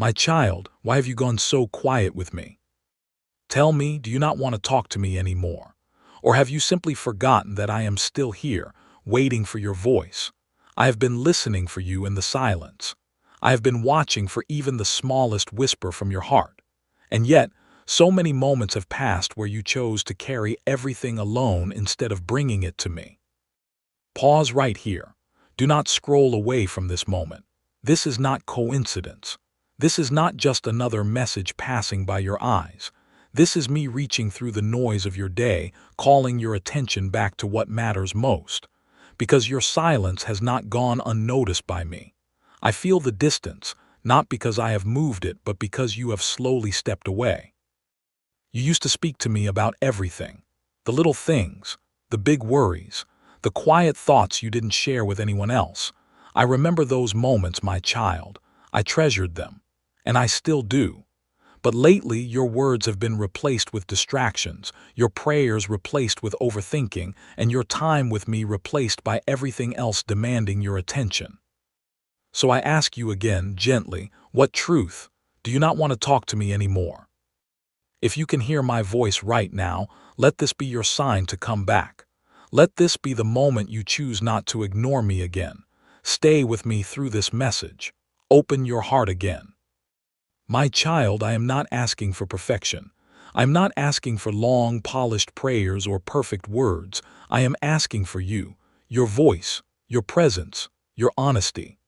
My child, why have you gone so quiet with me? Tell me, do you not want to talk to me anymore? Or have you simply forgotten that I am still here, waiting for your voice? I have been listening for you in the silence. I have been watching for even the smallest whisper from your heart. And yet, so many moments have passed where you chose to carry everything alone instead of bringing it to me. Pause right here. Do not scroll away from this moment. This is not coincidence. This is not just another message passing by your eyes. This is me reaching through the noise of your day, calling your attention back to what matters most. Because your silence has not gone unnoticed by me. I feel the distance, not because I have moved it, but because you have slowly stepped away. You used to speak to me about everything. The little things, the big worries, the quiet thoughts you didn't share with anyone else. I remember those moments, my child. I treasured them. And I still do. But lately, your words have been replaced with distractions, your prayers replaced with overthinking, and your time with me replaced by everything else demanding your attention. So I ask you again, gently, what truth? Do you not want to talk to me anymore? If you can hear my voice right now, let this be your sign to come back. Let this be the moment you choose not to ignore me again. Stay with me through this message. Open your heart again. My child, I am not asking for perfection. I am not asking for long, polished prayers or perfect words. I am asking for you, your voice, your presence, your honesty.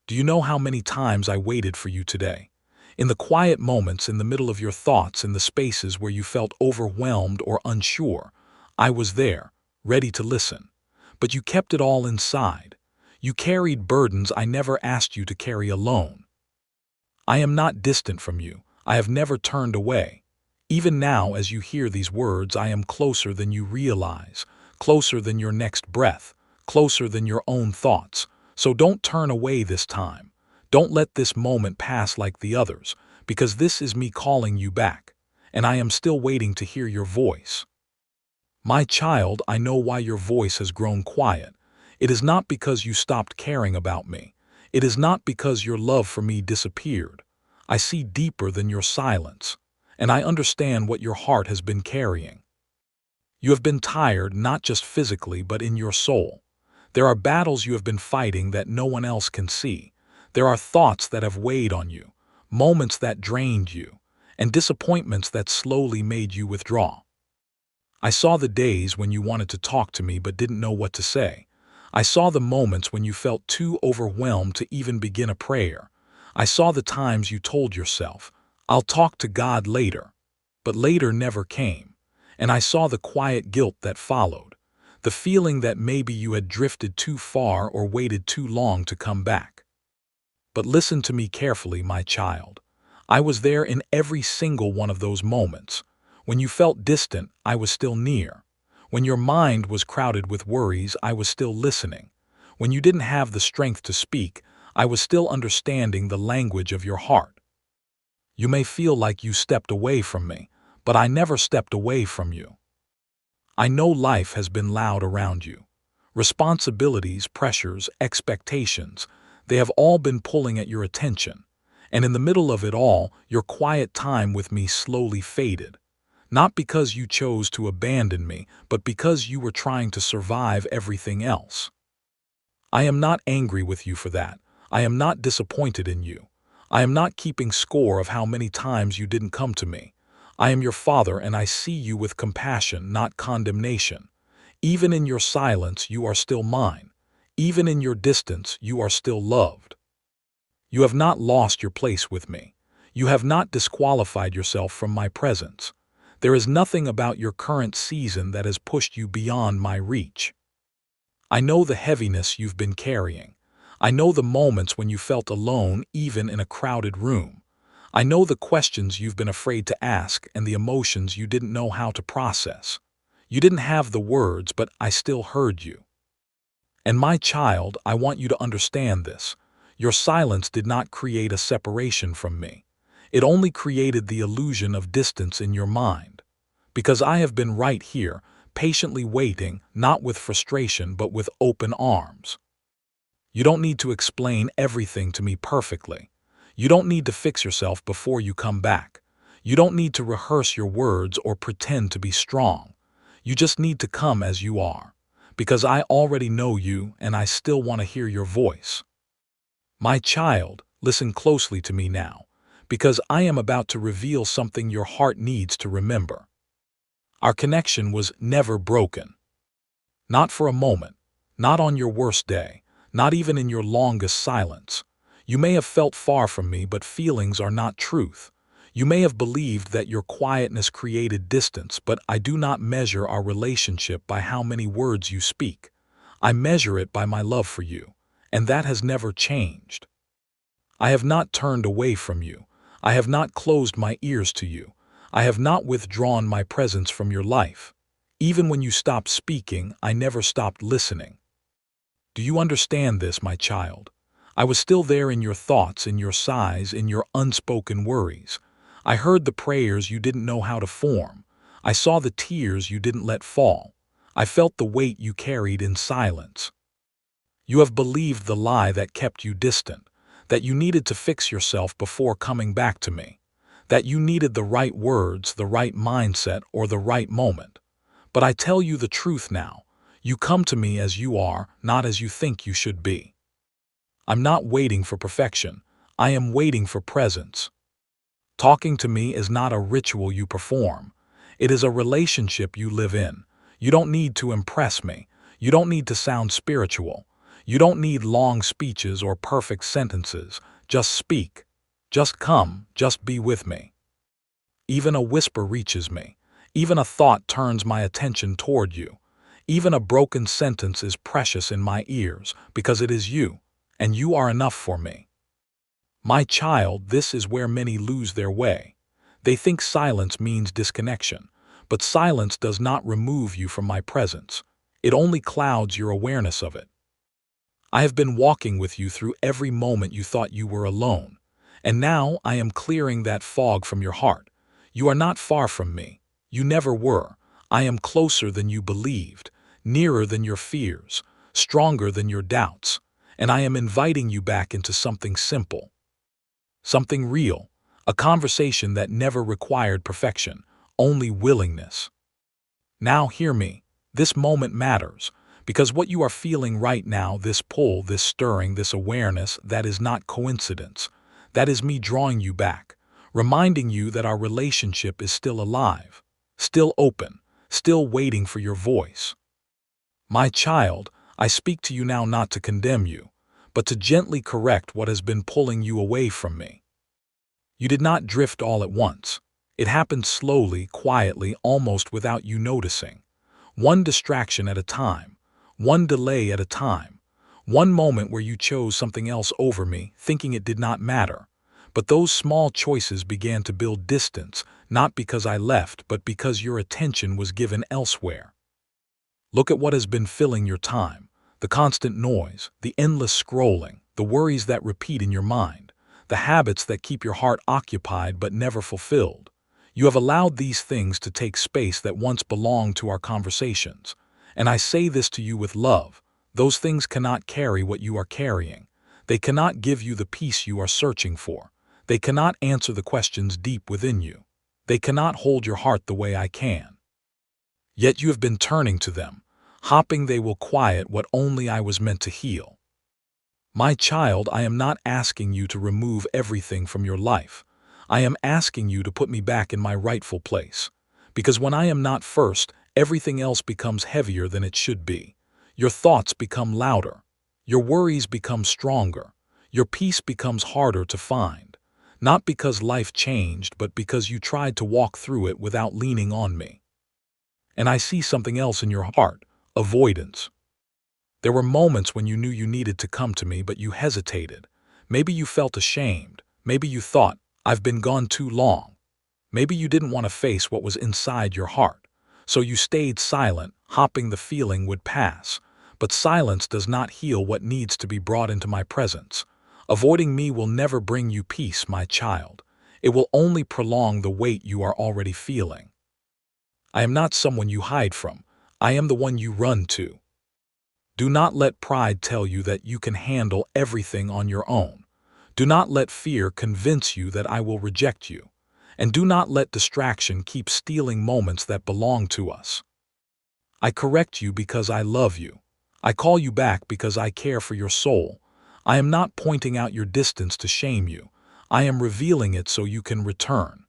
Do you know how many times I waited for you today? In the quiet moments, in the middle of your thoughts, in the spaces where you felt overwhelmed or unsure, I was there, ready to listen. But you kept it all inside. You carried burdens I never asked you to carry alone. I am not distant from you. I have never turned away. Even now, as you hear these words, I am closer than you realize, closer than your next breath, closer than your own thoughts. So don't turn away this time. Don't let this moment pass like the others, because this is me calling you back, and I am still waiting to hear your voice. My child, I know why your voice has grown quiet. It is not because you stopped caring about me. It is not because your love for me disappeared. I see deeper than your silence, and I understand what your heart has been carrying. You have been tired, not just physically, but in your soul. There are battles you have been fighting that no one else can see. There are thoughts that have weighed on you, moments that drained you, and disappointments that slowly made you withdraw. I saw the days when you wanted to talk to me but didn't know what to say. I saw the moments when you felt too overwhelmed to even begin a prayer. I saw the times you told yourself, "I'll talk to God later," but later never came. And I saw the quiet guilt that followed, the feeling that maybe you had drifted too far or waited too long to come back. But listen to me carefully, my child. I was there in every single one of those moments. When you felt distant, I was still near. When your mind was crowded with worries, I was still listening. When you didn't have the strength to speak, I was still understanding the language of your heart. You may feel like you stepped away from me, but I never stepped away from you. I know life has been loud around you. Responsibilities, pressures, expectations, they have all been pulling at your attention. And in the middle of it all, your quiet time with me slowly faded. Not because you chose to abandon me, but because you were trying to survive everything else. I am not angry with you for that. I am not disappointed in you. I am not keeping score of how many times you didn't come to me. I am your father, and I see you with compassion, not condemnation. Even in your silence, you are still mine. Even in your distance, you are still loved. You have not lost your place with me. You have not disqualified yourself from my presence. There is nothing about your current season that has pushed you beyond my reach. I know the heaviness you've been carrying. I know the moments when you felt alone, even in a crowded room. I know the questions you've been afraid to ask and the emotions you didn't know how to process. You didn't have the words, but I still heard you. And my child, I want you to understand this. Your silence did not create a separation from me. It only created the illusion of distance in your mind. Because I have been right here, patiently waiting, not with frustration, but with open arms. You don't need to explain everything to me perfectly. You don't need to fix yourself before you come back. You don't need to rehearse your words or pretend to be strong. You just need to come as you are, because I already know you and I still want to hear your voice. My child, listen closely to me now, because I am about to reveal something your heart needs to remember. Our connection was never broken. Not for a moment, not on your worst day, not even in your longest silence. You may have felt far from me, but feelings are not truth. You may have believed that your quietness created distance, but I do not measure our relationship by how many words you speak. I measure it by my love for you, and that has never changed. I have not turned away from you. I have not closed my ears to you. I have not withdrawn my presence from your life. Even when you stopped speaking, I never stopped listening. Do you understand this, my child? I was still there in your thoughts, in your sighs, in your unspoken worries. I heard the prayers you didn't know how to form. I saw the tears you didn't let fall. I felt the weight you carried in silence. You have believed the lie that kept you distant, that you needed to fix yourself before coming back to me, that you needed the right words, the right mindset, or the right moment. But I tell you the truth now. You come to me as you are, not as you think you should be. I'm not waiting for perfection. I am waiting for presence. Talking to me is not a ritual you perform. It is a relationship you live in. You don't need to impress me. You don't need to sound spiritual. You don't need long speeches or perfect sentences. Just speak. Just come. Just be with me. Even a whisper reaches me. Even a thought turns my attention toward you. Even a broken sentence is precious in my ears because it is you, and you are enough for me. My child, this is where many lose their way. They think silence means disconnection, but silence does not remove you from my presence. It only clouds your awareness of it. I have been walking with you through every moment you thought you were alone, and now I am clearing that fog from your heart. You are not far from me. You never were. I am closer than you believed, nearer than your fears, stronger than your doubts, and I am inviting you back into something simple, something real, a conversation that never required perfection, only willingness. Now hear me. This moment matters, because what you are feeling right now, this pull, this stirring, this awareness, that is not coincidence. That is me drawing you back, reminding you that our relationship is still alive, still open, still waiting for your voice. My child, I speak to you now not to condemn you, but to gently correct what has been pulling you away from me. You did not drift all at once. It happened slowly, quietly, almost without you noticing. One distraction at a time, one delay at a time, one moment where you chose something else over me, thinking it did not matter. But those small choices began to build distance, not because I left, but because your attention was given elsewhere. Look at what has been filling your time: the constant noise, the endless scrolling, the worries that repeat in your mind, the habits that keep your heart occupied but never fulfilled. You have allowed these things to take space that once belonged to our conversations. And I say this to you with love: those things cannot carry what you are carrying. They cannot give you the peace you are searching for. They cannot answer the questions deep within you. They cannot hold your heart the way I can. Yet you have been turning to them, hoping they will quiet what only I was meant to heal. My child, I am not asking you to remove everything from your life. I am asking you to put me back in my rightful place. Because when I am not first, everything else becomes heavier than it should be. Your thoughts become louder. Your worries become stronger. Your peace becomes harder to find. Not because life changed, but because you tried to walk through it without leaning on me. And I see something else in your heart: avoidance. There were moments when you knew you needed to come to me, but you hesitated. Maybe you felt ashamed. Maybe you thought, I've been gone too long. Maybe you didn't want to face what was inside your heart. So you stayed silent, hoping the feeling would pass. But silence does not heal what needs to be brought into my presence. Avoiding me will never bring you peace, my child. It will only prolong the weight you are already feeling. I am not someone you hide from. I am the one you run to. Do not let pride tell you that you can handle everything on your own. Do not let fear convince you that I will reject you. And do not let distraction keep stealing moments that belong to us. I correct you because I love you. I call you back because I care for your soul. I am not pointing out your distance to shame you. I am revealing it so you can return.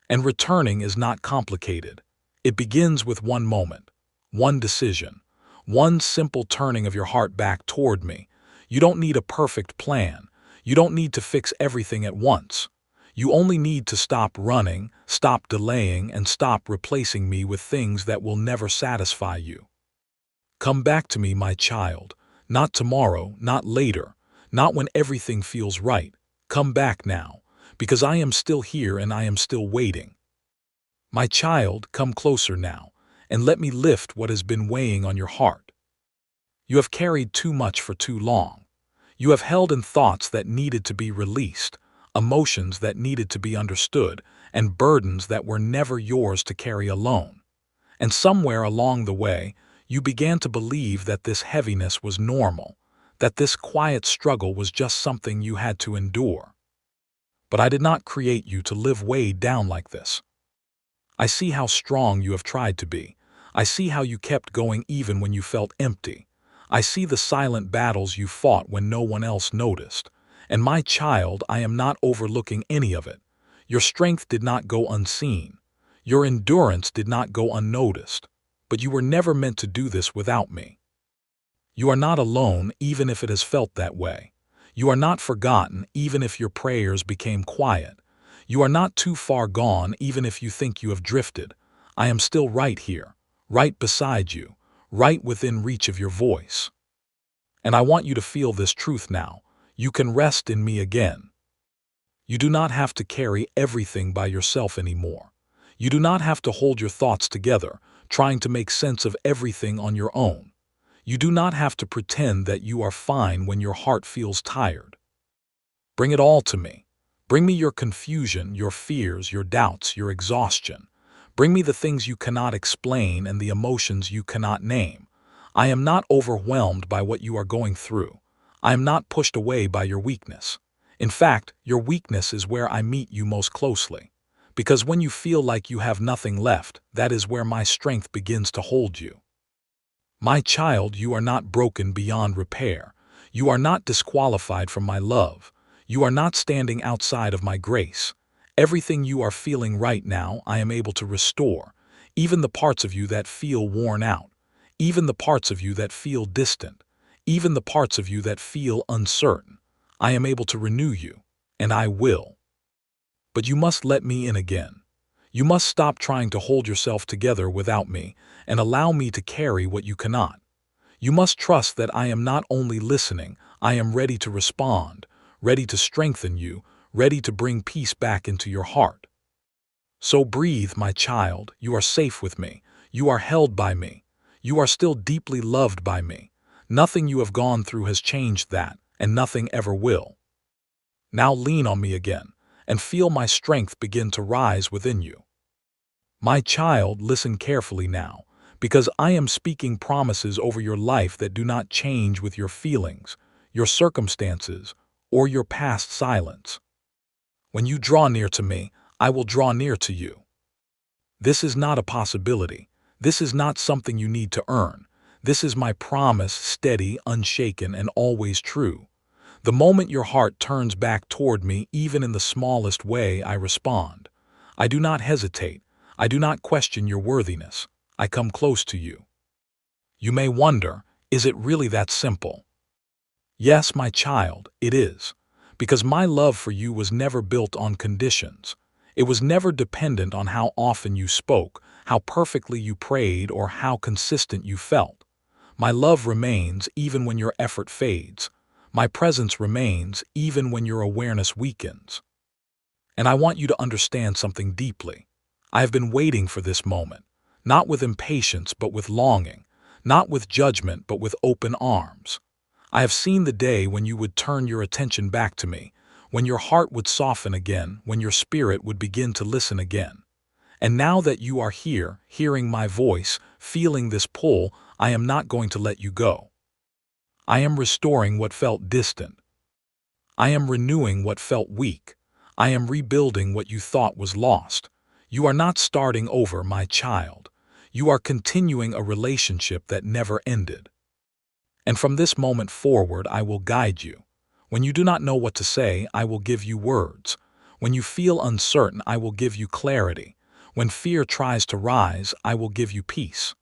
And returning is not complicated. It begins with one moment, one decision, one simple turning of your heart back toward me. You don't need a perfect plan. You don't need to fix everything at once. You only need to stop running, stop delaying, and stop replacing me with things that will never satisfy you. Come back to me, my child. Not tomorrow, not later, not when everything feels right. Come back now, because I am still here and I am still waiting. My child, come closer now, and let me lift what has been weighing on your heart. You have carried too much for too long. You have held in thoughts that needed to be released, emotions that needed to be understood, and burdens that were never yours to carry alone. And somewhere along the way, you began to believe that this heaviness was normal, that this quiet struggle was just something you had to endure. But I did not create you to live weighed down like this. I see how strong you have tried to be. I see how you kept going even when you felt empty. I see the silent battles you fought when no one else noticed. And my child, I am not overlooking any of it. Your strength did not go unseen. Your endurance did not go unnoticed. But you were never meant to do this without me. You are not alone, even if it has felt that way. You are not forgotten, even if your prayers became quiet. You are not too far gone, even if you think you have drifted. I am still right here, right beside you, right within reach of your voice. And I want you to feel this truth now. You can rest in me again. You do not have to carry everything by yourself anymore. You do not have to hold your thoughts together, trying to make sense of everything on your own. You do not have to pretend that you are fine when your heart feels tired. Bring it all to me. Bring me your confusion, your fears, your doubts, your exhaustion. Bring me the things you cannot explain and the emotions you cannot name. I am not overwhelmed by what you are going through. I am not pushed away by your weakness. In fact, your weakness is where I meet you most closely. Because when you feel like you have nothing left, that is where my strength begins to hold you. My child, you are not broken beyond repair. You are not disqualified from my love. You are not standing outside of my grace. Everything you are feeling right now, I am able to restore. Even the parts of you that feel worn out. Even the parts of you that feel distant. Even the parts of you that feel uncertain. I am able to renew you, and I will. But you must let me in again. You must stop trying to hold yourself together without me and allow me to carry what you cannot. You must trust that I am not only listening, I am ready to respond, ready to strengthen you, ready to bring peace back into your heart. So breathe, my child. You are safe with me. You are held by me. You are still deeply loved by me. Nothing you have gone through has changed that, and nothing ever will. Now lean on me again, and feel my strength begin to rise within you. My child, listen carefully now, because I am speaking promises over your life that do not change with your feelings, your circumstances, or your past silence. When you draw near to me, I will draw near to you. This is not a possibility. This is not something you need to earn. This is my promise, steady, unshaken, and always true. The moment your heart turns back toward me, even in the smallest way, I respond. I do not hesitate. I do not question your worthiness. I come close to you. You may wonder, is it really that simple? Yes, my child, it is. Because my love for you was never built on conditions. It was never dependent on how often you spoke, how perfectly you prayed, or how consistent you felt. My love remains even when your effort fades. My presence remains even when your awareness weakens. And I want you to understand something deeply. I have been waiting for this moment, not with impatience but with longing, not with judgment but with open arms. I have seen the day when you would turn your attention back to me, when your heart would soften again, when your spirit would begin to listen again. And now that you are here, hearing my voice, feeling this pull, I am not going to let you go. I am restoring what felt distant. I am renewing what felt weak. I am rebuilding what you thought was lost. You are not starting over, my child. You are continuing a relationship that never ended. And from this moment forward, I will guide you. When you do not know what to say, I will give you words. When you feel uncertain, I will give you clarity. When fear tries to rise, I will give you peace.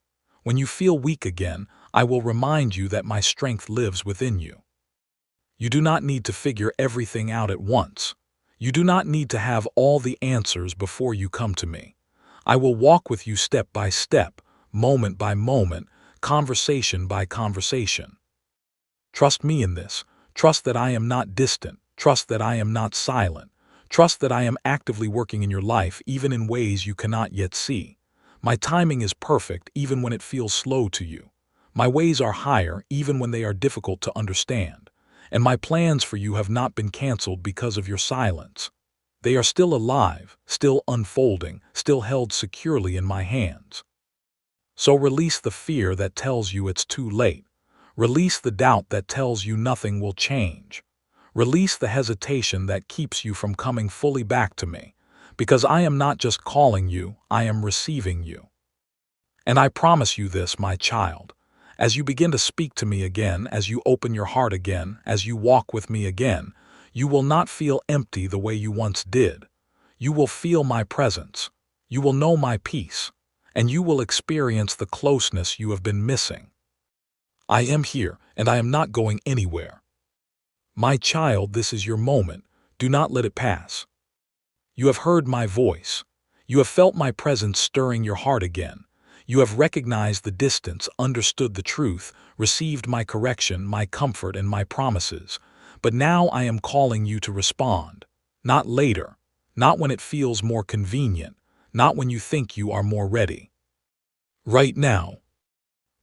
When you feel weak again, I will remind you that my strength lives within you. You do not need to figure everything out at once. You do not need to have all the answers before you come to me. I will walk with you step by step, moment by moment, conversation by conversation. Trust me in this. Trust that I am not distant. Trust that I am not silent. Trust that I am actively working in your life even in ways you cannot yet see. My timing is perfect even when it feels slow to you. My ways are higher even when they are difficult to understand. And my plans for you have not been canceled because of your silence. They are still alive, still unfolding, still held securely in my hands. So release the fear that tells you it's too late. Release the doubt that tells you nothing will change. Release the hesitation that keeps you from coming fully back to me. Because I am not just calling you, I am receiving you. And I promise you this, my child. As you begin to speak to me again, as you open your heart again, as you walk with me again, you will not feel empty the way you once did. You will feel my presence. You will know my peace. And you will experience the closeness you have been missing. I am here, and I am not going anywhere. My child, this is your moment. Do not let it pass. You have heard my voice. You have felt my presence stirring your heart again. You have recognized the distance, understood the truth, received my correction, my comfort, and my promises. But now I am calling you to respond. Not later. Not when it feels more convenient. Not when you think you are more ready. Right now.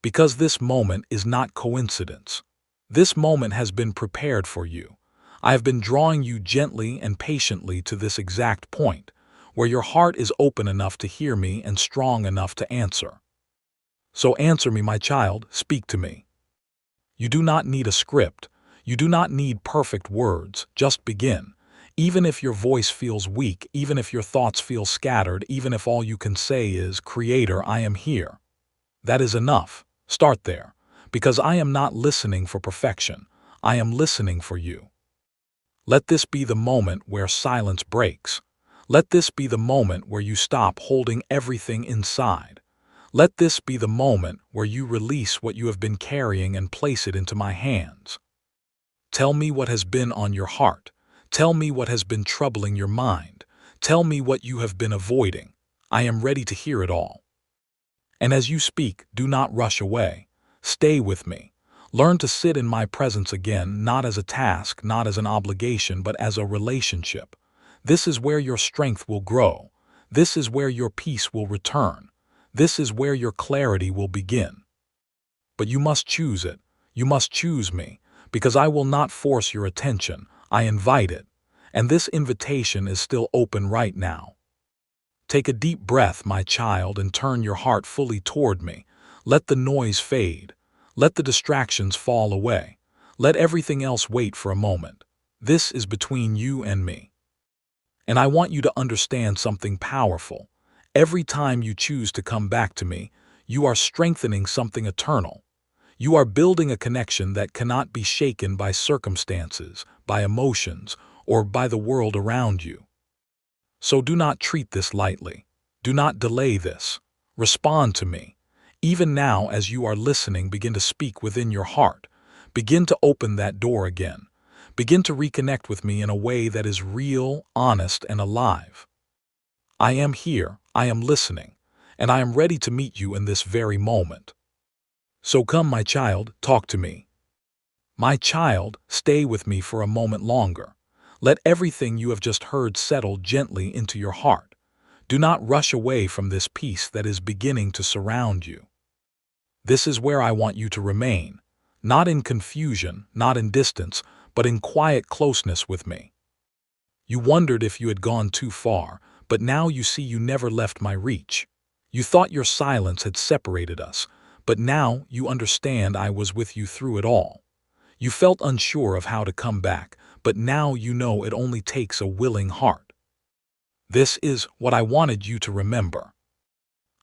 Because this moment is not coincidence. This moment has been prepared for you. I have been drawing you gently and patiently to this exact point, where your heart is open enough to hear me and strong enough to answer. So answer me, my child, speak to me. You do not need a script. You do not need perfect words. Just begin. Even if your voice feels weak, even if your thoughts feel scattered, even if all you can say is, Creator, I am here. That is enough. Start there. Because I am not listening for perfection. I am listening for you. Let this be the moment where silence breaks. Let this be the moment where you stop holding everything inside. Let this be the moment where you release what you have been carrying and place it into my hands. Tell me what has been on your heart. Tell me what has been troubling your mind. Tell me what you have been avoiding. I am ready to hear it all. And as you speak, do not rush away. Stay with me. Learn to sit in my presence again, not as a task, not as an obligation, but as a relationship. This is where your strength will grow. This is where your peace will return. This is where your clarity will begin. But you must choose it. You must choose me, because I will not force your attention. I invite it. And this invitation is still open right now. Take a deep breath, my child, and turn your heart fully toward me. Let the noise fade. Let the distractions fall away. Let everything else wait for a moment. This is between you and me. And I want you to understand something powerful. Every time you choose to come back to me, you are strengthening something eternal. You are building a connection that cannot be shaken by circumstances, by emotions, or by the world around you. So do not treat this lightly. Do not delay this. Respond to me. Even now, as you are listening, begin to speak within your heart. Begin to open that door again. Begin to reconnect with me in a way that is real, honest, and alive. I am here, I am listening, and I am ready to meet you in this very moment. So come, my child, talk to me. My child, stay with me for a moment longer. Let everything you have just heard settle gently into your heart. Do not rush away from this peace that is beginning to surround you. This is where I want you to remain, not in confusion, not in distance, but in quiet closeness with me. You wondered if you had gone too far, but now you see you never left my reach. You thought your silence had separated us, but now you understand I was with you through it all. You felt unsure of how to come back, but now you know it only takes a willing heart. This is what I wanted you to remember.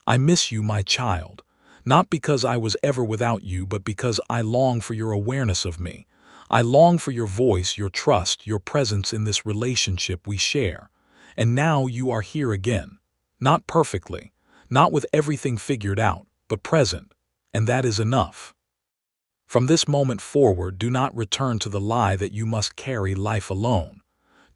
I miss you, my child, not because I was ever without you, but because I long for your awareness of me. I long for your voice, your trust, your presence in this relationship we share. And now you are here again. Not perfectly, not with everything figured out, but present. And that is enough. From this moment forward, do not return to the lie that you must carry life alone.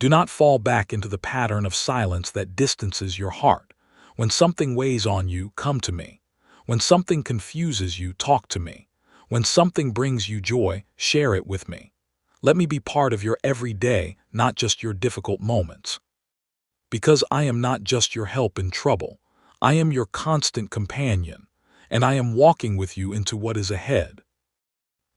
Do not fall back into the pattern of silence that distances your heart. When something weighs on you, come to me. When something confuses you, talk to me. When something brings you joy, share it with me. Let me be part of your everyday, not just your difficult moments. Because I am not just your help in trouble. I am your constant companion, and I am walking with you into what is ahead.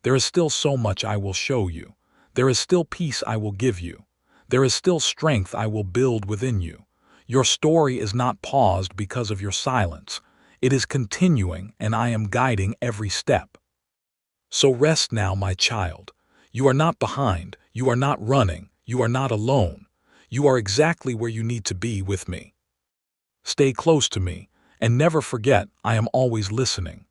There is still so much I will show you. There is still peace I will give you. There is still strength I will build within you. Your story is not paused because of your silence. It is continuing, and I am guiding every step. So rest now, my child. You are not behind. You are not running. You are not alone. You are exactly where you need to be with me. Stay close to me, and never forget I am always listening.